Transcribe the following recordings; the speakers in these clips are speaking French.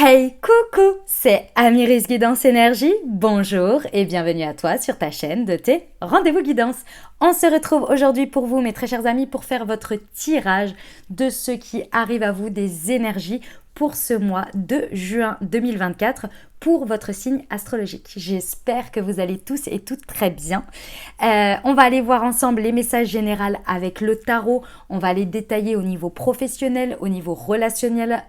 Hey, coucou, c'est Amiris Guidance Énergie. Bonjour et bienvenue à toi sur ta chaîne de tes rendez-vous guidance. On se retrouve aujourd'hui pour vous, mes très chers amis, pour faire votre tirage de ce qui arrive à vous des énergies pour ce mois de juin 2024 pour votre signe astrologique. J'espère que vous allez tous et toutes très bien. On va aller voir ensemble les messages généraux avec le tarot. On va les détailler au niveau professionnel, au niveau relationnel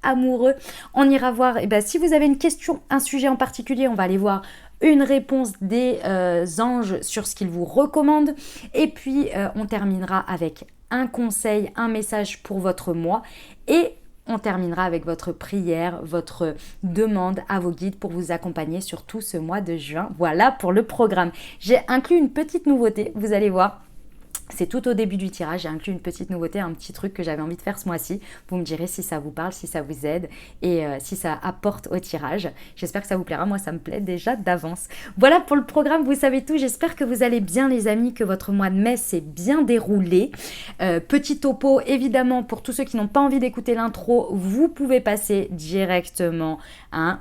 amoureux. On ira voir, si vous avez une question, un sujet en particulier, on va aller voir une réponse des anges sur ce qu'ils vous recommandent. Et puis, on terminera avec un conseil, un message pour votre mois. Et on terminera avec votre prière, votre demande à vos guides pour vous accompagner sur tout ce mois de juin. Voilà pour le programme. J'ai inclus une petite nouveauté, vous allez voir. C'est tout au début du tirage, j'ai inclus une petite nouveauté, un petit truc que j'avais envie de faire ce mois-ci. Vous me direz si ça vous parle, si ça vous aide et si ça apporte au tirage. J'espère que ça vous plaira, moi ça me plaît déjà d'avance. Voilà pour le programme, vous savez tout. J'espère que vous allez bien les amis, que votre mois de mai s'est bien déroulé. Petit topo, évidemment, pour tous ceux qui n'ont pas envie d'écouter l'intro, vous pouvez passer directement à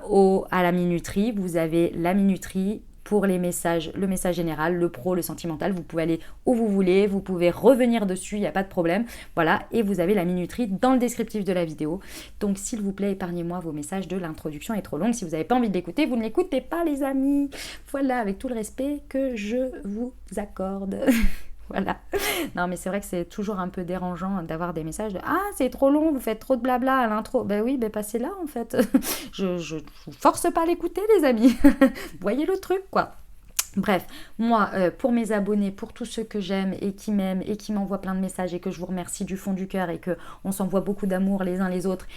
la minuterie. Vous avez la minuterie pour les messages, le message général, le pro, le sentimental, vous pouvez aller où vous voulez, vous pouvez revenir dessus, il n'y a pas de problème. Voilà, et vous avez la minuterie dans le descriptif de la vidéo. Donc s'il vous plaît, épargnez-moi vos messages de l'introduction est trop longue. Si vous n'avez pas envie de l'écouter, vous ne l'écoutez pas les amis. Voilà, avec tout le respect que je vous accorde. Voilà. Non, mais c'est vrai que c'est toujours un peu dérangeant d'avoir des messages de « Ah, c'est trop long, vous faites trop de blabla à l'intro. » Ben oui, ben passez là en fait. Je vous force pas à l'écouter les amis. Voyez le truc quoi. Bref, moi, pour mes abonnés, pour tous ceux que j'aime et qui m'aiment et qui m'envoient plein de messages et que je vous remercie du fond du cœur et qu'on s'envoie beaucoup d'amour les uns les autres,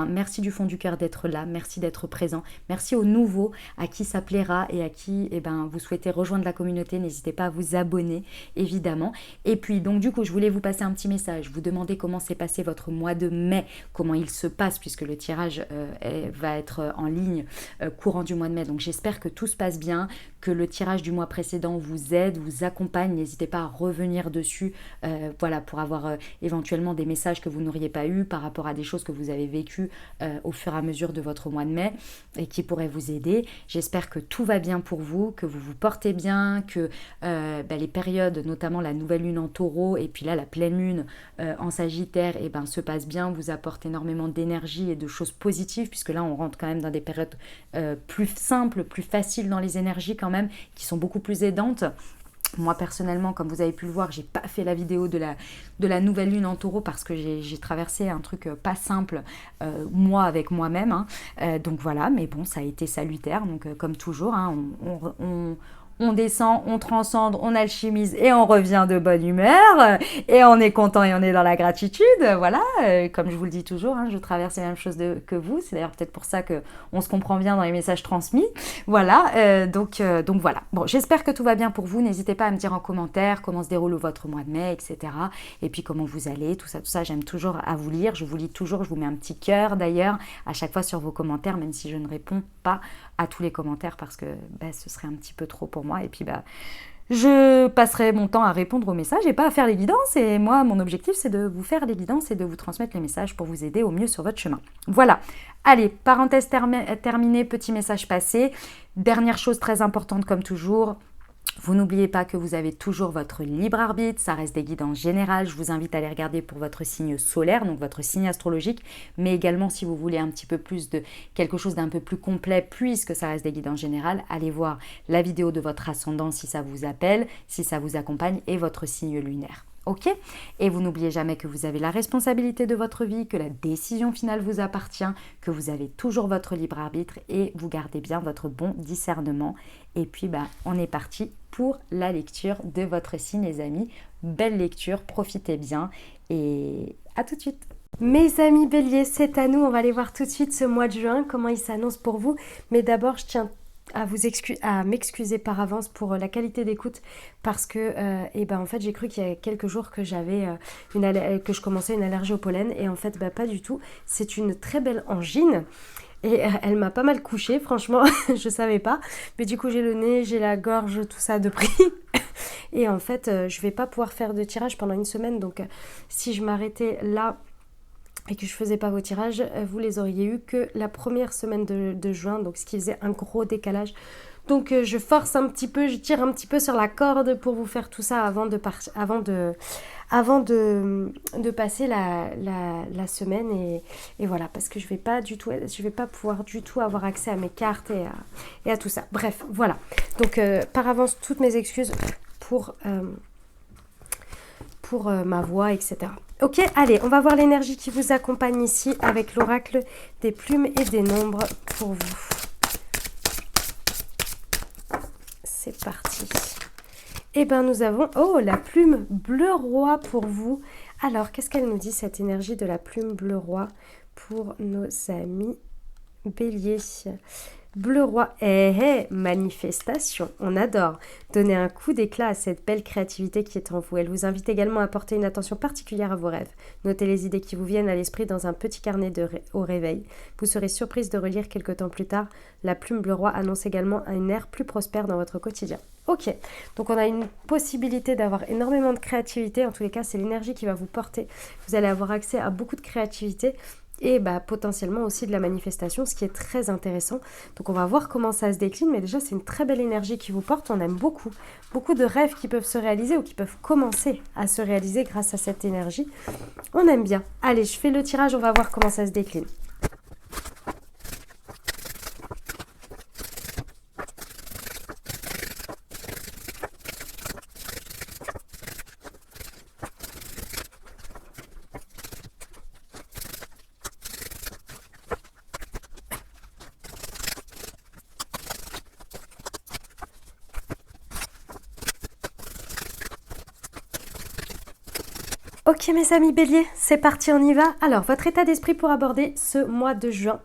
merci du fond du cœur d'être là, merci d'être présent, merci aux nouveaux à qui ça plaira et à qui vous souhaitez rejoindre la communauté, n'hésitez pas à vous abonner, évidemment. Et puis, donc du coup, je voulais vous passer un petit message, vous demander comment s'est passé votre mois de mai, comment il se passe puisque le tirage va être en ligne courant du mois de mai, donc j'espère que tout se passe bien, que le tirage du mois précédent vous aide, vous accompagne, n'hésitez pas à revenir dessus, pour avoir éventuellement des messages que vous n'auriez pas eu par rapport à des choses que vous avez vécues au fur et à mesure de votre mois de mai et qui pourraient vous aider. J'espère que tout va bien pour vous, que vous vous portez bien, que les périodes, notamment la nouvelle lune en taureau et puis là la pleine lune en sagittaire, se passent bien, vous apportent énormément d'énergie et de choses positives puisque là on rentre quand même dans des périodes plus simples, plus faciles dans les énergies quand même, qui sont beaucoup plus aidantes. Moi personnellement, comme vous avez pu le voir, j'ai pas fait la vidéo de la nouvelle lune en taureau parce que j'ai traversé un truc pas simple moi avec moi-même. Donc voilà, mais bon, ça a été salutaire. Donc comme toujours, on descend, on transcende, on alchimise et on revient de bonne humeur et on est content et on est dans la gratitude. Voilà, comme je vous le dis toujours, je traverse les mêmes choses que vous. C'est d'ailleurs peut-être pour ça qu'on se comprend bien dans les messages transmis. Voilà, donc voilà. Bon, j'espère que tout va bien pour vous. N'hésitez pas à me dire en commentaire comment se déroule votre mois de mai, etc. Et puis comment vous allez, tout ça. J'aime toujours à vous lire. Je vous lis toujours. Je vous mets un petit cœur d'ailleurs à chaque fois sur vos commentaires, même si je ne réponds pas à tous les commentaires parce que ce serait un petit peu trop pour moi et puis je passerai mon temps à répondre aux messages et pas à faire les guidances et moi mon objectif c'est de vous faire les guidances et de vous transmettre les messages pour vous aider au mieux sur votre chemin. Voilà, allez, parenthèse terminée, petit message passé. Dernière chose très importante comme toujours, vous n'oubliez pas que vous avez toujours votre libre arbitre, ça reste des guidances générales. Je vous invite à les regarder pour votre signe solaire, donc votre signe astrologique, mais également si vous voulez un petit peu plus de quelque chose d'un peu plus complet, puisque ça reste des guidances générales, allez voir la vidéo de votre ascendant si ça vous appelle, si ça vous accompagne, et votre signe lunaire. Ok ? Et vous n'oubliez jamais que vous avez la responsabilité de votre vie, que la décision finale vous appartient, que vous avez toujours votre libre arbitre et vous gardez bien votre bon discernement. Et puis, on est parti pour la lecture de votre signe, les amis. Belle lecture, profitez bien et à tout de suite. Mes amis béliers, c'est à nous. On va aller voir tout de suite ce mois de juin, comment il s'annonce pour vous. Mais d'abord, je tiens à m'excuser par avance pour la qualité d'écoute parce que en fait j'ai cru qu'il y a quelques jours que que je commençais une allergie au pollen et en fait pas du tout. C'est une très belle angine et elle m'a pas mal couchée, franchement. Je savais pas, mais du coup j'ai le nez, j'ai la gorge, tout ça de prix. Et en fait je vais pas pouvoir faire de tirage pendant une semaine, donc si je m'arrêtais là et que je faisais pas vos tirages, vous les auriez eu que la première semaine de juin, donc ce qui faisait un gros décalage. Donc je force un petit peu, je tire un petit peu sur la corde pour vous faire tout ça avant de passer la semaine et voilà, parce que je vais pas pouvoir du tout avoir accès à mes cartes et à tout ça. Bref, voilà. Donc par avance, toutes mes excuses pour ma voix, etc. Ok, allez, on va voir l'énergie qui vous accompagne ici avec l'oracle des plumes et des nombres pour vous. C'est parti. Eh bien, nous avons, la plume bleu roi pour vous. Alors, qu'est-ce qu'elle nous dit, cette énergie de la plume bleu roi pour nos amis béliers? Bleu roi, manifestation, on adore. Donnez un coup d'éclat à cette belle créativité qui est en vous. Elle vous invite également à porter une attention particulière à vos rêves. Notez les idées qui vous viennent à l'esprit dans un petit carnet au réveil. Vous serez surprise de relire quelque temps plus tard. La plume bleu roi annonce également un air plus prospère dans votre quotidien. Ok, donc on a une possibilité d'avoir énormément de créativité. En tous les cas, c'est l'énergie qui va vous porter. Vous allez avoir accès à beaucoup de créativité. Et potentiellement aussi de la manifestation, ce qui est très intéressant. Donc on va voir comment ça se décline, mais déjà c'est une très belle énergie qui vous porte, on aime beaucoup. Beaucoup de rêves qui peuvent se réaliser ou qui peuvent commencer à se réaliser grâce à cette énergie. On aime bien. Allez, je fais le tirage, on va voir comment ça se décline. Ok mes amis béliers, c'est parti, on y va. Alors, votre état d'esprit pour aborder ce mois de juin.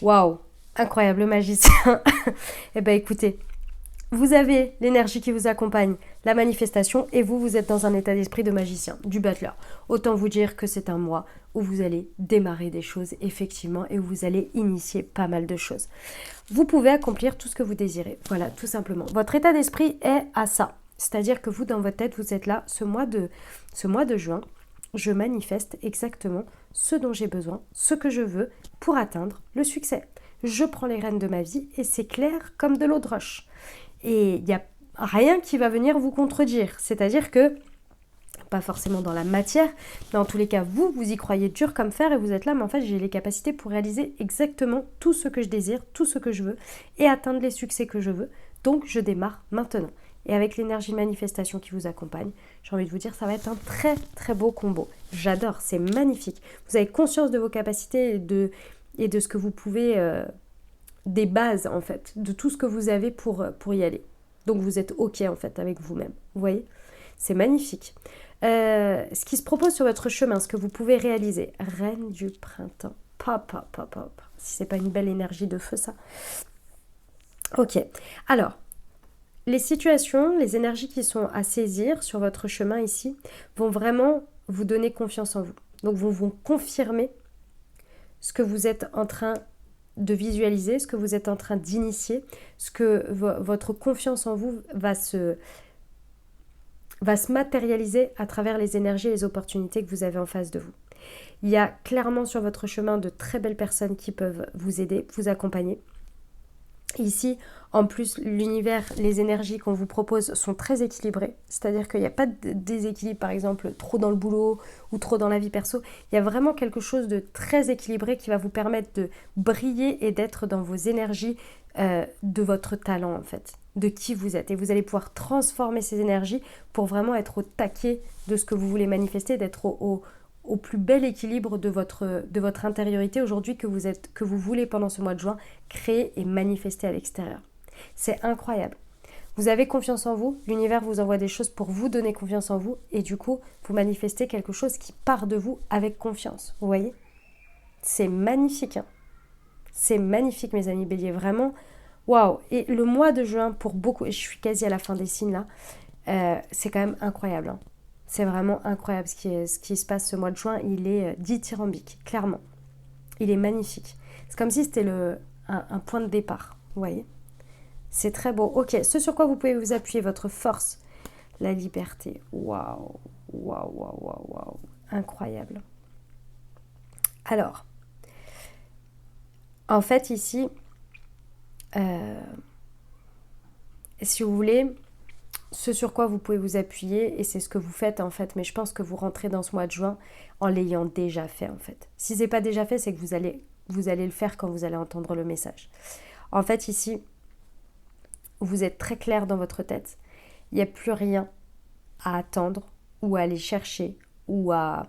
Waouh, incroyable magicien. Eh bien écoutez, vous avez l'énergie qui vous accompagne, la manifestation, et vous êtes dans un état d'esprit de magicien, du battleur. Autant vous dire que c'est un mois où vous allez démarrer des choses, effectivement, et où vous allez initier pas mal de choses. Vous pouvez accomplir tout ce que vous désirez. Voilà, tout simplement. Votre état d'esprit est à ça. C'est-à-dire que vous, dans votre tête, vous êtes là, ce mois de juin, je manifeste exactement ce dont j'ai besoin, ce que je veux pour atteindre le succès. Je prends les rênes de ma vie et c'est clair comme de l'eau de roche. Et il n'y a rien qui va venir vous contredire. C'est-à-dire que, pas forcément dans la matière, mais en tous les cas, vous y croyez dur comme fer et vous êtes là, mais en fait, j'ai les capacités pour réaliser exactement tout ce que je désire, tout ce que je veux et atteindre les succès que je veux. Donc, je démarre maintenant. Et avec l'énergie de manifestation qui vous accompagne, j'ai envie de vous dire, ça va être un très très beau combo. J'adore, c'est magnifique. Vous avez conscience de vos capacités et de ce que vous pouvez, des bases en fait, de tout ce que vous avez pour y aller. Donc vous êtes ok en fait avec vous-même, vous voyez? C'est magnifique. Ce qui se propose sur votre chemin, ce que vous pouvez réaliser, reine du printemps. Pop. Si c'est pas une belle énergie de feu ça. Ok, alors... Les situations, les énergies qui sont à saisir sur votre chemin ici vont vraiment vous donner confiance en vous. Donc vont confirmer ce que vous êtes en train de visualiser, ce que vous êtes en train d'initier, ce que votre confiance en vous va se matérialiser à travers les énergies et les opportunités que vous avez en face de vous. Il y a clairement sur votre chemin de très belles personnes qui peuvent vous aider, vous accompagner. Ici, en plus, l'univers, les énergies qu'on vous propose sont très équilibrées. C'est-à-dire qu'il n'y a pas de déséquilibre, par exemple, trop dans le boulot ou trop dans la vie perso. Il y a vraiment quelque chose de très équilibré qui va vous permettre de briller et d'être dans vos énergies de votre talent, en fait, de qui vous êtes. Et vous allez pouvoir transformer ces énergies pour vraiment être au taquet de ce que vous voulez manifester, d'être au plus bel équilibre de votre intériorité aujourd'hui que vous voulez pendant ce mois de juin créer et manifester à l'extérieur. C'est incroyable. Vous avez confiance en vous, l'univers vous envoie des choses pour vous donner confiance en vous et du coup, vous manifestez quelque chose qui part de vous avec confiance. Vous voyez? C'est magnifique. Hein, c'est magnifique mes amis béliers, vraiment. Waouh! Et le mois de juin pour beaucoup, et je suis quasi à la fin des signes là, c'est quand même incroyable. Hein. C'est vraiment incroyable ce qui se passe ce mois de juin. Il est dithyrambique, clairement. Il est magnifique. C'est comme si c'était un point de départ, vous voyez. C'est très beau. Ok, ce sur quoi vous pouvez vous appuyer, votre force, la liberté. Waouh. Incroyable. Alors, en fait ici, si vous voulez, ce sur quoi vous pouvez vous appuyer, et c'est ce que vous faites en fait, mais je pense que vous rentrez dans ce mois de juin en l'ayant déjà fait en fait. Si c'est pas déjà fait, c'est que vous allez le faire quand vous allez entendre le message. En fait ici, vous êtes très clair dans votre tête, il n'y a plus rien à attendre ou à aller chercher ou à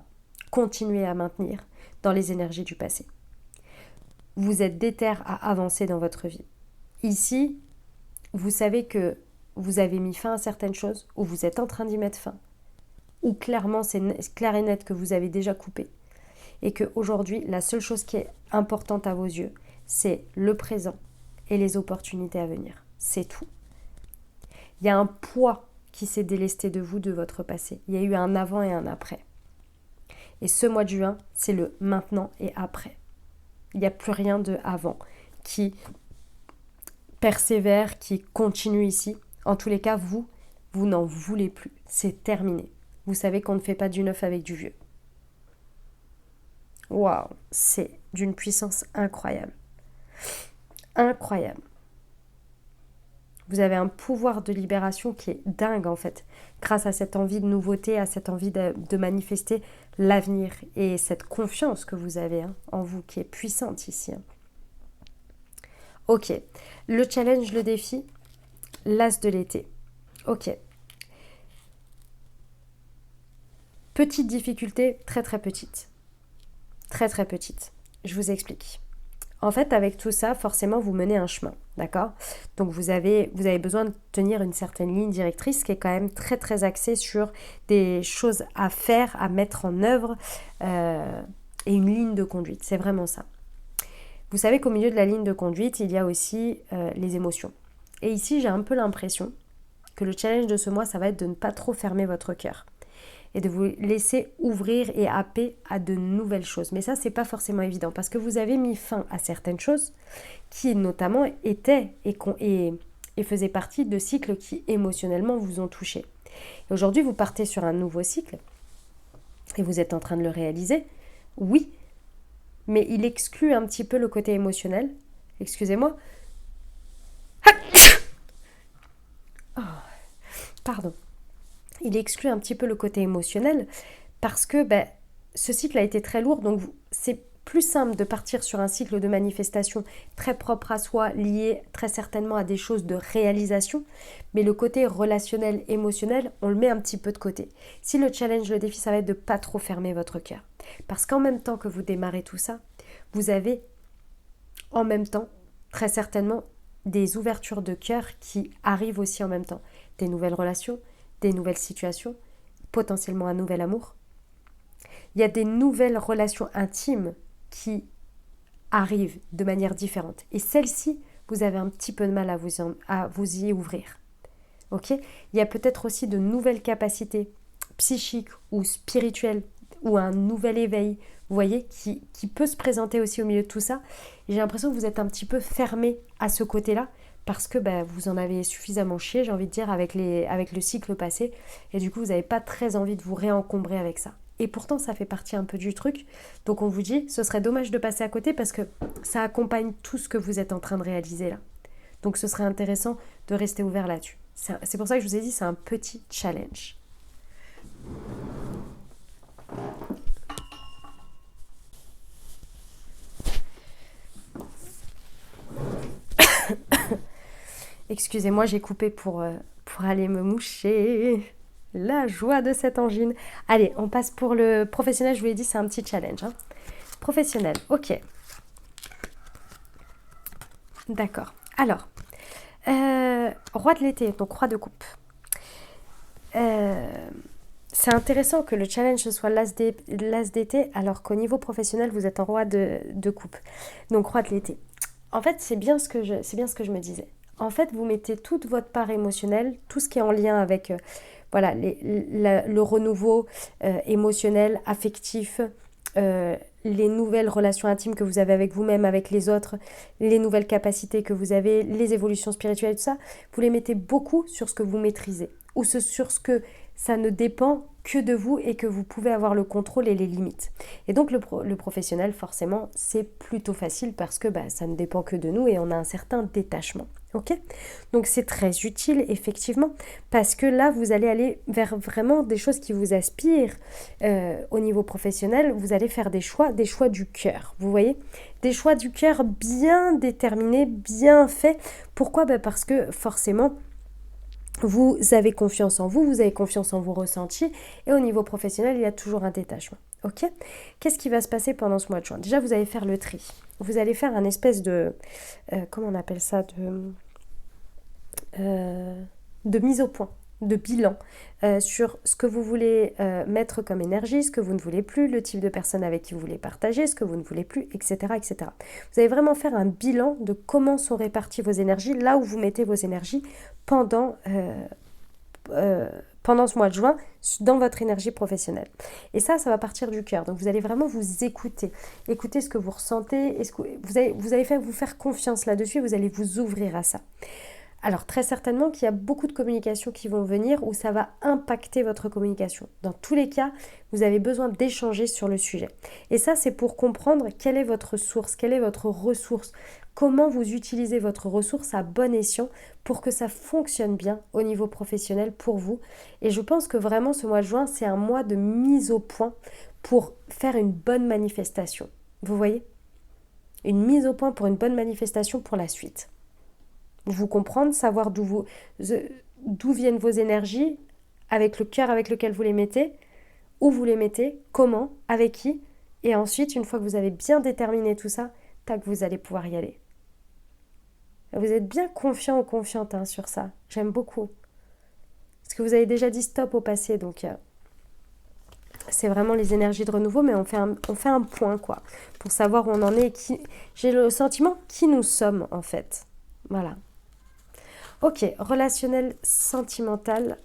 continuer à maintenir dans les énergies du passé. Vous êtes déter à avancer dans votre vie. Ici, vous savez que vous avez mis fin à certaines choses, ou vous êtes en train d'y mettre fin, ou clairement c'est clair et net que vous avez déjà coupé, et qu'aujourd'hui, la seule chose qui est importante à vos yeux, c'est le présent et les opportunités à venir. C'est tout. Il y a un poids qui s'est délesté de vous, de votre passé. Il y a eu un avant et un après. Et ce mois de juin, c'est le maintenant et après. Il n'y a plus rien de avant qui persévère, qui continue ici. En tous les cas, vous n'en voulez plus. C'est terminé. Vous savez qu'on ne fait pas du neuf avec du vieux. Waouh, c'est d'une puissance incroyable. Incroyable. Vous avez un pouvoir de libération qui est dingue en fait, grâce à cette envie de nouveauté, à cette envie de manifester l'avenir et cette confiance que vous avez en vous qui est puissante ici. Ok, le challenge, le défi, l'as de l'été. Ok. Petite difficulté, très très petite. Très très petite. Je vous explique. En fait, avec tout ça, forcément, vous menez un chemin, d'accord ? Donc, vous avez besoin de tenir une certaine ligne directrice qui est quand même très, très axée sur des choses à faire, à mettre en œuvre et une ligne de conduite. C'est vraiment ça. Vous savez qu'au milieu de la ligne de conduite, il y a aussi les émotions. Et ici, j'ai un peu l'impression que le challenge de ce mois, ça va être de ne pas trop fermer votre cœur et de vous laisser ouvrir et happer à de nouvelles choses. Mais ça, c'est pas forcément évident parce que vous avez mis fin à certaines choses qui notamment étaient et faisaient partie de cycles qui émotionnellement vous ont touché. Et aujourd'hui, vous partez sur un nouveau cycle et vous êtes en train de le réaliser. Oui, mais il exclut un petit peu le côté émotionnel. Excusez-moi. Oh, pardon. Il exclut un petit peu le côté émotionnel parce que ce cycle a été très lourd, donc c'est plus simple de partir sur un cycle de manifestation très propre à soi, lié très certainement à des choses de réalisation, mais le côté relationnel, émotionnel, on le met un petit peu de côté. Si le challenge, le défi, ça va être de ne pas trop fermer votre cœur. Parce qu'en même temps que vous démarrez tout ça, vous avez en même temps, très certainement, des ouvertures de cœur qui arrivent aussi en même temps. Des nouvelles relations, des nouvelles situations, potentiellement un nouvel amour. Il y a des nouvelles relations intimes qui arrivent de manière différente. Et celles-ci, vous avez un petit peu de mal à vous y ouvrir. Ok ? Il y a peut-être aussi de nouvelles capacités psychiques ou spirituelles ou un nouvel éveil, vous voyez, qui peut se présenter aussi au milieu de tout ça. Et j'ai l'impression que vous êtes un petit peu fermé à ce côté-là, parce que vous en avez suffisamment chié, j'ai envie de dire, avec le cycle passé, et du coup, vous n'avez pas très envie de vous réencombrer avec ça. Et pourtant, ça fait partie un peu du truc. Donc, on vous dit, ce serait dommage de passer à côté parce que ça accompagne tout ce que vous êtes en train de réaliser là. Donc, ce serait intéressant de rester ouvert là-dessus. C'est pour ça que je vous ai dit, c'est un petit challenge. Excusez-moi, j'ai coupé pour aller me moucher. La joie de cette angine. Allez, on passe pour le professionnel. Je vous l'ai dit, c'est un petit challenge. Professionnel, ok. D'accord. Alors, roi de l'été, donc roi de coupe. C'est intéressant que le challenge soit l'as d'été, alors qu'au niveau professionnel, vous êtes en roi de coupe. Donc, roi de l'été. En fait, c'est bien ce que je me disais. En fait, vous mettez toute votre part émotionnelle, tout ce qui est en lien avec le renouveau émotionnel, affectif, les nouvelles relations intimes que vous avez avec vous-même, avec les autres, les nouvelles capacités que vous avez, les évolutions spirituelles, tout ça, vous les mettez beaucoup sur ce que vous maîtrisez ou sur ce que ça ne dépend que de vous et que vous pouvez avoir le contrôle et les limites. Et donc le professionnel, forcément, c'est plutôt facile parce que ça ne dépend que de nous et on a un certain détachement. Ok ? Donc c'est très utile, effectivement, parce que là, vous allez aller vers vraiment des choses qui vous aspirent. Au niveau professionnel, vous allez faire des choix du cœur, vous voyez ? Des choix du cœur bien déterminés, bien faits. Pourquoi ? Parce que forcément, vous avez confiance en vous, vous avez confiance en vos ressentis, et au niveau professionnel, il y a toujours un détachement. Ok ? Qu'est-ce qui va se passer pendant ce mois de juin ? Déjà, vous allez faire le tri. Vous allez faire un espèce de... comment on appelle ça ? De mise au point, de bilan sur ce que vous voulez mettre comme énergie, ce que vous ne voulez plus, le type de personne avec qui vous voulez partager, ce que vous ne voulez plus, etc., etc. Vous allez vraiment faire un bilan de comment sont réparties vos énergies, là où vous mettez vos énergies pendant ce mois de juin dans votre énergie professionnelle. Et ça va partir du cœur. Donc vous allez vraiment vous écouter ce que vous ressentez, vous allez vous faire confiance là-dessus, vous allez vous ouvrir à ça. Alors très certainement qu'il y a beaucoup de communications qui vont venir où ça va impacter votre communication. Dans tous les cas, vous avez besoin d'échanger sur le sujet. Et ça, c'est pour comprendre quelle est votre source, quelle est votre ressource, comment vous utilisez votre ressource à bon escient pour que ça fonctionne bien au niveau professionnel pour vous. Et je pense que vraiment ce mois de juin, c'est un mois de mise au point pour faire une bonne manifestation. Vous voyez ? Une mise au point pour une bonne manifestation pour la suite. Vous comprendre, savoir d'où viennent vos énergies, avec le cœur avec lequel vous les mettez, où vous les mettez, comment, avec qui, et ensuite, une fois que vous avez bien déterminé tout ça, tac, vous allez pouvoir y aller. Vous êtes bien confiant ou confiante sur ça, j'aime beaucoup. Parce que vous avez déjà dit stop au passé, donc c'est vraiment les énergies de renouveau, mais on fait un point, quoi, pour savoir où on en est, j'ai le sentiment qui nous sommes, en fait. Voilà. Ok, relationnel, sentimental.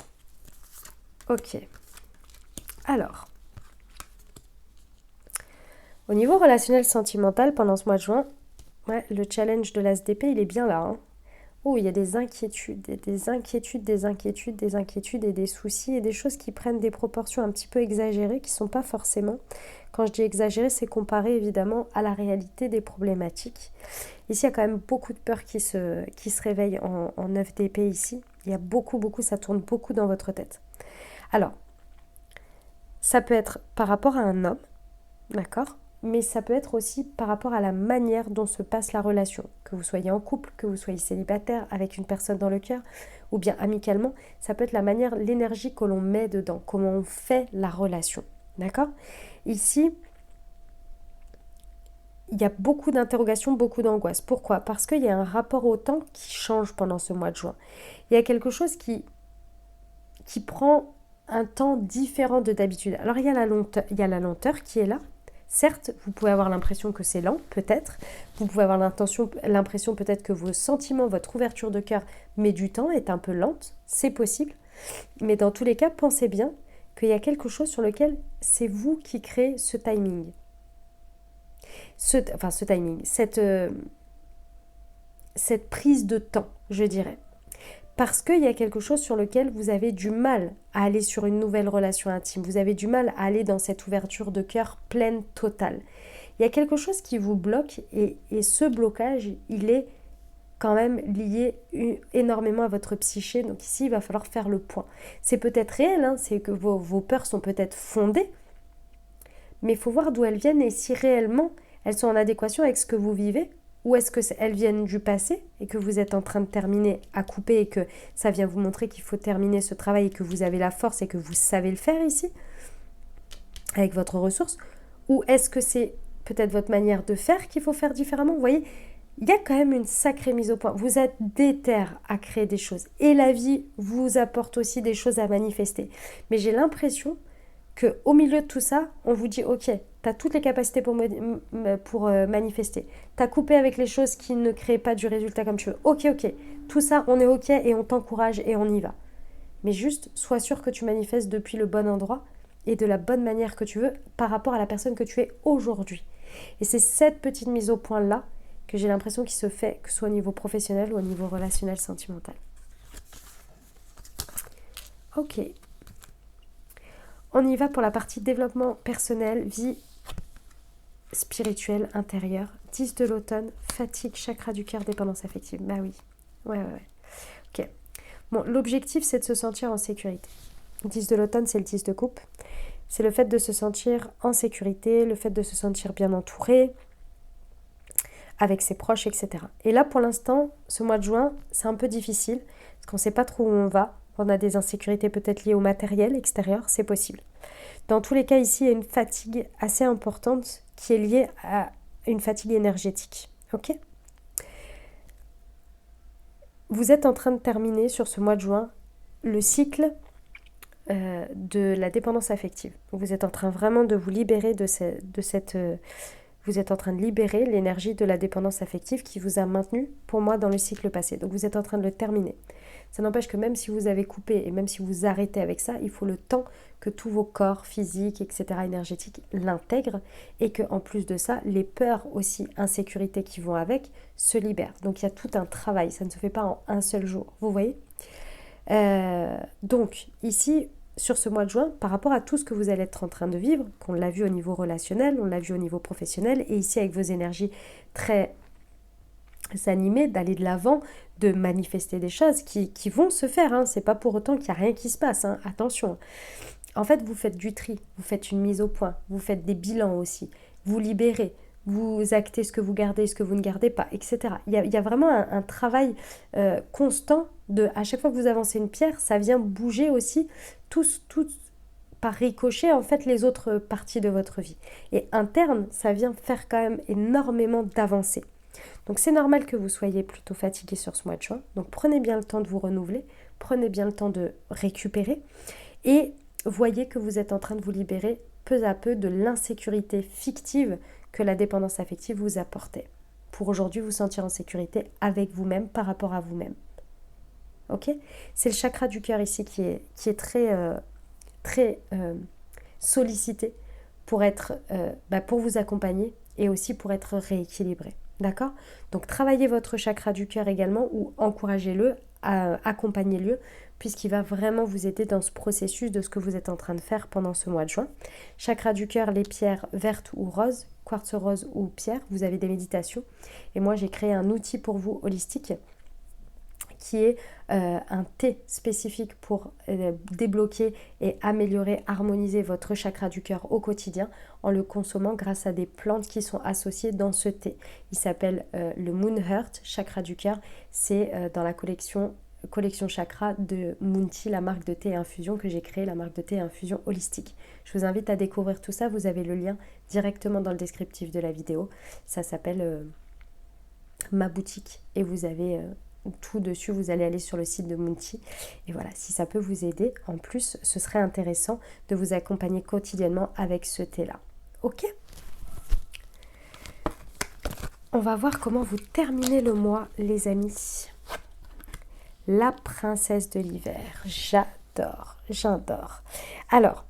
Ok. Alors, au niveau relationnel, sentimental, pendant ce mois de juin, le challenge de l'ASDP, il est bien là. Oh, il y a des inquiétudes et des soucis et des choses qui prennent des proportions un petit peu exagérées, qui ne sont pas forcément... Quand je dis exagéré, c'est comparé évidemment à la réalité des problématiques. Ici, il y a quand même beaucoup de peur qui se réveille en 9 d'épée ici. Il y a beaucoup, ça tourne beaucoup dans votre tête. Alors, ça peut être par rapport à un homme, d'accord ? Mais ça peut être aussi par rapport à la manière dont se passe la relation. Que vous soyez en couple, que vous soyez célibataire, avec une personne dans le cœur, ou bien amicalement, ça peut être la manière, l'énergie que l'on met dedans, comment on fait la relation, d'accord ? Ici, il y a beaucoup d'interrogations, beaucoup d'angoisse. Pourquoi ? Parce qu'il y a un rapport au temps qui change pendant ce mois de juin. Il y a quelque chose qui prend un temps différent de d'habitude. Alors il y a la lenteur qui est là. Certes, vous pouvez avoir l'impression que c'est lent, peut-être. Vous pouvez avoir l'impression peut-être que vos sentiments, votre ouverture de cœur met du temps, est un peu lente. C'est possible. Mais dans tous les cas, pensez bien qu'il y a quelque chose sur lequel c'est vous qui créez ce timing. Cette prise de temps, je dirais. Parce qu'il y a quelque chose sur lequel vous avez du mal à aller sur une nouvelle relation intime. Vous avez du mal à aller dans cette ouverture de cœur pleine, totale. Il y a quelque chose qui vous bloque et ce blocage, il est quand même lié énormément à votre psyché. Donc ici, il va falloir faire le point. C'est peut-être réel, c'est que vos peurs sont peut-être fondées, mais il faut voir d'où elles viennent et si réellement elles sont en adéquation avec ce que vous vivez, ou est-ce qu'elles viennent du passé et que vous êtes en train de terminer à couper et que ça vient vous montrer qu'il faut terminer ce travail et que vous avez la force et que vous savez le faire ici, avec votre ressource, ou est-ce que c'est peut-être votre manière de faire qu'il faut faire différemment ? Vous voyez, il y a quand même une sacrée mise au point. Vous êtes déter à créer des choses et la vie vous apporte aussi des choses à manifester. Mais j'ai l'impression qu'au milieu de tout ça, on vous dit « Ok, tu as toutes les capacités pour manifester. Tu as coupé avec les choses qui ne créent pas du résultat comme tu veux. Ok, tout ça, on est ok et on t'encourage et on y va. Mais juste, sois sûr que tu manifestes depuis le bon endroit et de la bonne manière que tu veux par rapport à la personne que tu es aujourd'hui. » Et c'est cette petite mise au point-là que j'ai l'impression qu'il se fait, que ce soit au niveau professionnel ou au niveau relationnel, sentimental. Ok. On y va pour la partie développement personnel, vie spirituelle, intérieure. 10 de l'automne, fatigue, chakra du cœur, dépendance affective. Bah oui, ouais. Ok. Bon, l'objectif, c'est de se sentir en sécurité. 10 de l'automne, c'est le 10 de coupe. C'est le fait de se sentir en sécurité, le fait de se sentir bien entouré, avec ses proches, etc. Et là, pour l'instant, ce mois de juin, c'est un peu difficile, parce qu'on ne sait pas trop où on va. On a des insécurités peut-être liées au matériel extérieur, c'est possible. Dans tous les cas, ici, il y a une fatigue assez importante qui est liée à une fatigue énergétique. Ok ? Vous êtes en train de terminer sur ce mois de juin le cycle de la dépendance affective. Vous êtes en train vraiment de vous libérer de cette vous êtes en train de libérer l'énergie de la dépendance affective qui vous a maintenu, pour moi, dans le cycle passé. Donc vous êtes en train de le terminer. Ça n'empêche que même si vous avez coupé et même si vous arrêtez avec ça, il faut le temps que tous vos corps physiques, etc., énergétiques, l'intègrent et qu'en plus de ça, les peurs aussi, insécurités qui vont avec, se libèrent. Donc il y a tout un travail, ça ne se fait pas en un seul jour. Vous voyez ? Donc ici, sur ce mois de juin, par rapport à tout ce que vous allez être en train de vivre, qu'on l'a vu au niveau relationnel, on l'a vu au niveau professionnel, et ici avec vos énergies très animées, d'aller de l'avant, de manifester des choses qui vont se faire, hein. C'est pas pour autant qu'il n'y a rien qui se passe, hein. Attention. En fait, vous faites du tri, vous faites une mise au point, vous faites des bilans aussi, vous libérez, vous actez ce que vous gardez, ce que vous ne gardez pas, etc. Il y a vraiment un travail constant de, à chaque fois que vous avancez une pierre, ça vient bouger aussi tout par ricochet en fait les autres parties de votre vie. Et interne, ça vient faire quand même énormément d'avancées. Donc c'est normal que vous soyez plutôt fatigué sur ce mois de juin. Donc prenez bien le temps de vous renouveler, prenez bien le temps de récupérer et voyez que vous êtes en train de vous libérer peu à peu de l'insécurité fictive que la dépendance affective vous apportait. Pour aujourd'hui vous sentir en sécurité avec vous-même par rapport à vous-même. Ok ? C'est le chakra du cœur ici qui est très sollicité pour pour vous accompagner et aussi pour être rééquilibré. D'accord ? Donc travaillez votre chakra du cœur également ou encouragez-le, accompagnez-le puisqu'il va vraiment vous aider dans ce processus de ce que vous êtes en train de faire pendant ce mois de juin. Chakra du cœur, les pierres vertes ou roses, quartz rose ou pierre, vous avez des méditations. Et moi j'ai créé un outil pour vous holistique qui est un thé spécifique pour débloquer et améliorer, harmoniser votre chakra du cœur au quotidien en le consommant grâce à des plantes qui sont associées dans ce thé. Il s'appelle le Moon Heart, chakra du cœur. C'est dans la collection chakra de Moonti, la marque de thé et infusion que j'ai créée, la marque de thé et infusion holistique. Je vous invite à découvrir tout ça. Vous avez le lien directement dans le descriptif de la vidéo. Ça s'appelle ma boutique et vous avez... tout dessus, vous allez aller sur le site de Moonti et voilà, si ça peut vous aider, en plus ce serait intéressant de vous accompagner quotidiennement avec ce thé là. Ok ? On va voir comment vous terminez le mois les amis. La princesse de l'hiver, j'adore. Alors,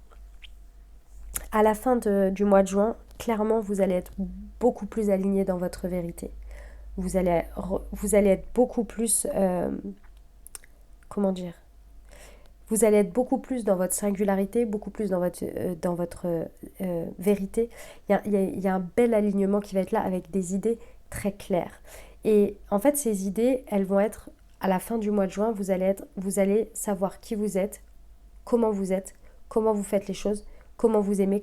à la fin du mois de juin, clairement vous allez être beaucoup plus aligné dans votre vérité. Vous allez être beaucoup plus, vous allez être beaucoup plus dans votre singularité, beaucoup plus dans votre vérité. Il y a un bel alignement qui va être là avec des idées très claires. Et en fait, ces idées, elles vont être, à la fin du mois de juin, vous allez savoir qui vous êtes, comment vous faites les choses, comment vous aimez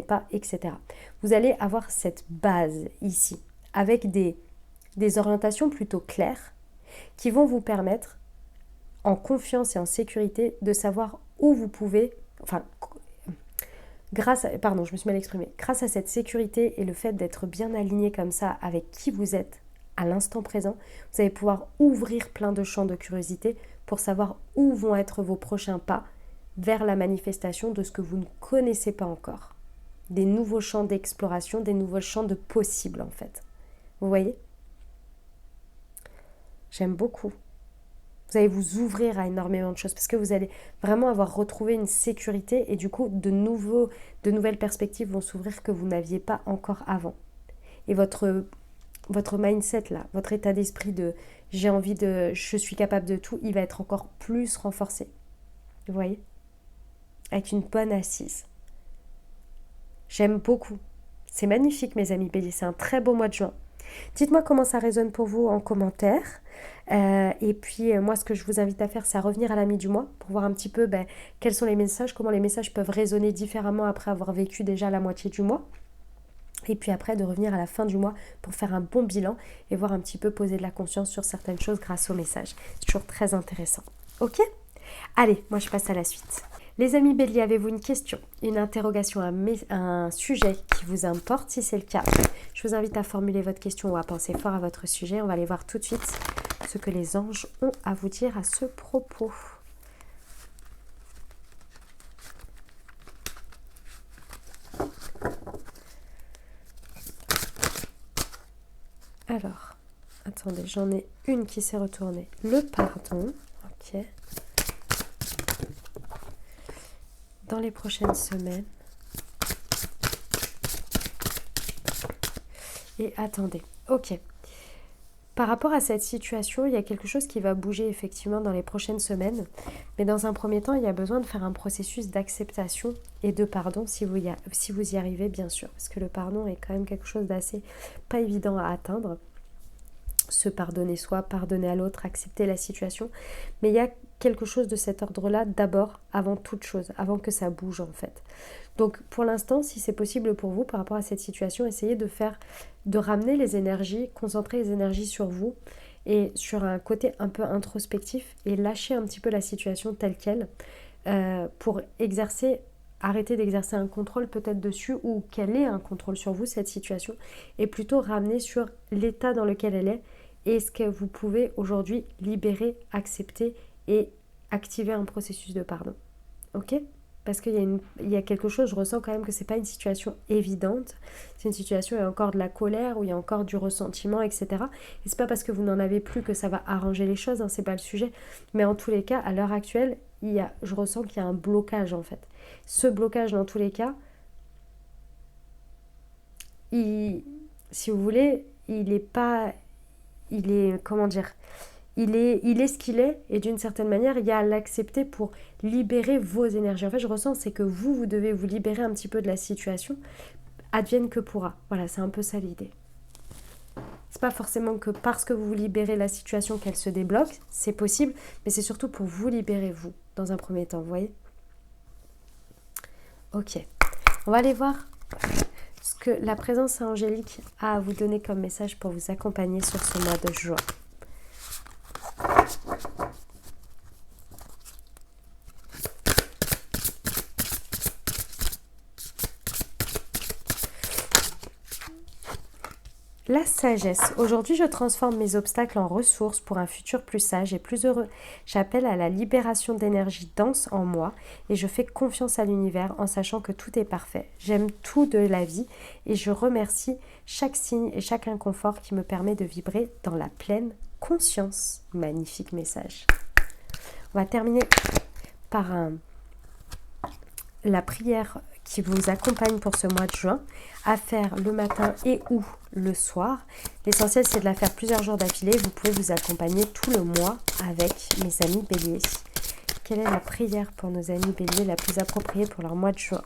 pas, etc. Vous allez avoir cette base ici, avec des orientations plutôt claires qui vont vous permettre, en confiance et en sécurité, de savoir où vous pouvez, grâce à cette sécurité et le fait d'être bien aligné comme ça avec qui vous êtes à l'instant présent, vous allez pouvoir ouvrir plein de champs de curiosité pour savoir où vont être vos prochains pas vers la manifestation de ce que vous ne connaissez pas encore. Des nouveaux champs d'exploration, des nouveaux champs de possibles en fait. Vous voyez ? J'aime beaucoup. Vous allez vous ouvrir à énormément de choses parce que vous allez vraiment avoir retrouvé une sécurité et du coup de nouvelles perspectives vont s'ouvrir que vous n'aviez pas encore avant. Et votre mindset là, votre état d'esprit de je suis capable de tout, il va être encore plus renforcé. Vous voyez ? avec une bonne assise. J'aime beaucoup. C'est magnifique mes amis Bélier, c'est un très beau mois de juin. Dites-moi comment ça résonne pour vous en commentaire. Et puis moi ce que je vous invite à faire c'est à revenir à la mi du mois pour voir un petit peu quels sont les messages, comment les messages peuvent résonner différemment après avoir vécu déjà la moitié du mois. Et puis après de revenir à la fin du mois pour faire un bon bilan et voir un petit peu poser de la conscience sur certaines choses grâce aux messages. C'est toujours très intéressant. Ok ? Allez, moi je passe à la suite. Les amis Bélier, avez-vous une question, une interrogation, un sujet qui vous importe? Si c'est le cas, je vous invite à formuler votre question ou à penser fort à votre sujet. On va aller voir tout de suite ce que les anges ont à vous dire à ce propos. Alors, attendez, j'en ai une qui s'est retournée. Le pardon, ok. Dans les prochaines semaines. Et attendez, ok. Par rapport à cette situation, il y a quelque chose qui va bouger effectivement dans les prochaines semaines. Mais dans un premier temps, il y a besoin de faire un processus d'acceptation et de pardon si vous y arrivez, bien sûr. Parce que le pardon est quand même quelque chose d'assez pas évident à atteindre. Se pardonner soi, pardonner à l'autre, accepter la situation. Mais il y a quelque chose de cet ordre-là d'abord, avant toute chose, avant que ça bouge en fait. Donc pour l'instant, si c'est possible pour vous par rapport à cette situation, essayez de ramener les énergies, concentrer les énergies sur vous et sur un côté un peu introspectif et lâcher un petit peu la situation telle qu'elle pour arrêter d'exercer un contrôle peut-être dessus ou qu'elle ait un contrôle sur vous, cette situation, et plutôt ramener sur l'état dans lequel elle est et ce que vous pouvez aujourd'hui libérer, accepter et activer un processus de pardon. Ok ? Parce qu'il y a quelque chose, je ressens quand même que c'est pas une situation évidente. C'est une situation où il y a encore de la colère, où il y a encore du ressentiment, etc. Et c'est pas parce que vous n'en avez plus que ça va arranger les choses, hein, c'est pas le sujet. Mais en tous les cas, à l'heure actuelle, je ressens qu'il y a un blocage en fait. Ce blocage, dans tous les cas, si vous voulez, il est, comment dire, il est ce qu'il est et d'une certaine manière, il y a à l'accepter pour libérer vos énergies. En fait, je ressens, c'est que vous devez vous libérer un petit peu de la situation, advienne que pourra. Voilà, c'est un peu ça l'idée. C'est pas forcément que parce que vous libérez la situation qu'elle se débloque, c'est possible, mais c'est surtout pour vous libérer vous, dans un premier temps, vous voyez ? Ok, on va aller voir ce que la présence angélique a à vous donner comme message pour vous accompagner sur ce mois de juin. La sagesse. Aujourd'hui, je transforme mes obstacles en ressources pour un futur plus sage et plus heureux. J'appelle à la libération d'énergie dense en moi et je fais confiance à l'univers en sachant que tout est parfait. J'aime tout de la vie et je remercie chaque signe et chaque inconfort qui me permet de vibrer dans la pleine conscience. Magnifique message. On va terminer par la prière qui vous accompagne pour ce mois de juin, à faire le matin et ou le soir. L'essentiel, c'est de la faire plusieurs jours d'affilée. Vous pouvez vous accompagner tout le mois avec mes amis Bélier. Quelle est la prière pour nos amis Bélier la plus appropriée pour leur mois de juin ?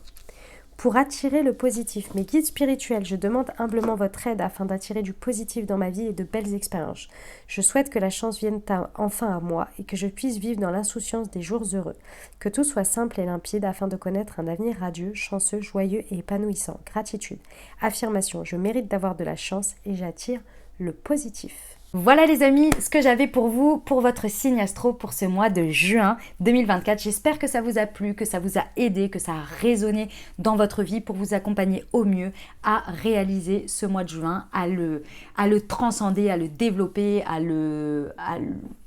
Pour attirer le positif, mes guides spirituels, je demande humblement votre aide afin d'attirer du positif dans ma vie et de belles expériences. Je souhaite que la chance vienne enfin à moi et que je puisse vivre dans l'insouciance des jours heureux. Que tout soit simple et limpide afin de connaître un avenir radieux, chanceux, joyeux et épanouissant. Gratitude. Affirmation, je mérite d'avoir de la chance et j'attire le positif. Voilà les amis, ce que j'avais pour vous, pour votre signe astro pour ce mois de juin 2024. J'espère que ça vous a plu, que ça vous a aidé, que ça a résonné dans votre vie pour vous accompagner au mieux à réaliser ce mois de juin, à le transcender, à le développer,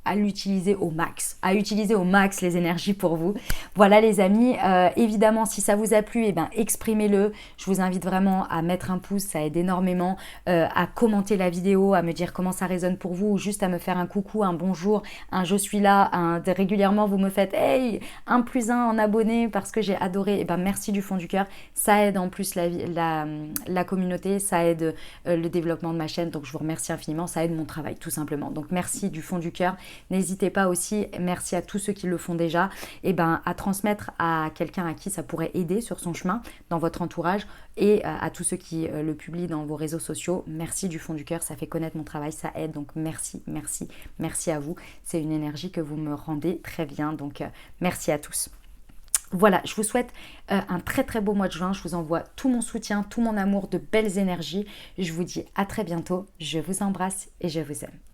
à l'utiliser au max, à utiliser au max les énergies pour vous. Voilà les amis, évidemment si ça vous a plu, exprimez-le. Je vous invite vraiment à mettre un pouce, ça aide énormément, à commenter la vidéo, à me dire comment ça résonne pour vous, ou juste à me faire un coucou, un bonjour, un je suis là, régulièrement vous me faites hey, 1+1 en abonné parce que j'ai adoré, merci du fond du cœur, ça aide en plus la communauté, ça aide le développement de ma chaîne, donc je vous remercie infiniment, ça aide mon travail tout simplement, donc merci du fond du cœur. N'hésitez pas aussi, merci à tous ceux qui le font déjà, à transmettre à quelqu'un à qui ça pourrait aider sur son chemin, dans votre entourage, et à tous ceux qui le publient dans vos réseaux sociaux. Merci du fond du cœur, ça fait connaître mon travail, ça aide, donc merci, merci, merci à vous. C'est une énergie que vous me rendez très bien, donc merci à tous. Voilà, je vous souhaite un très très beau mois de juin. Je vous envoie tout mon soutien, tout mon amour, de belles énergies. Je vous dis à très bientôt. Je vous embrasse et je vous aime.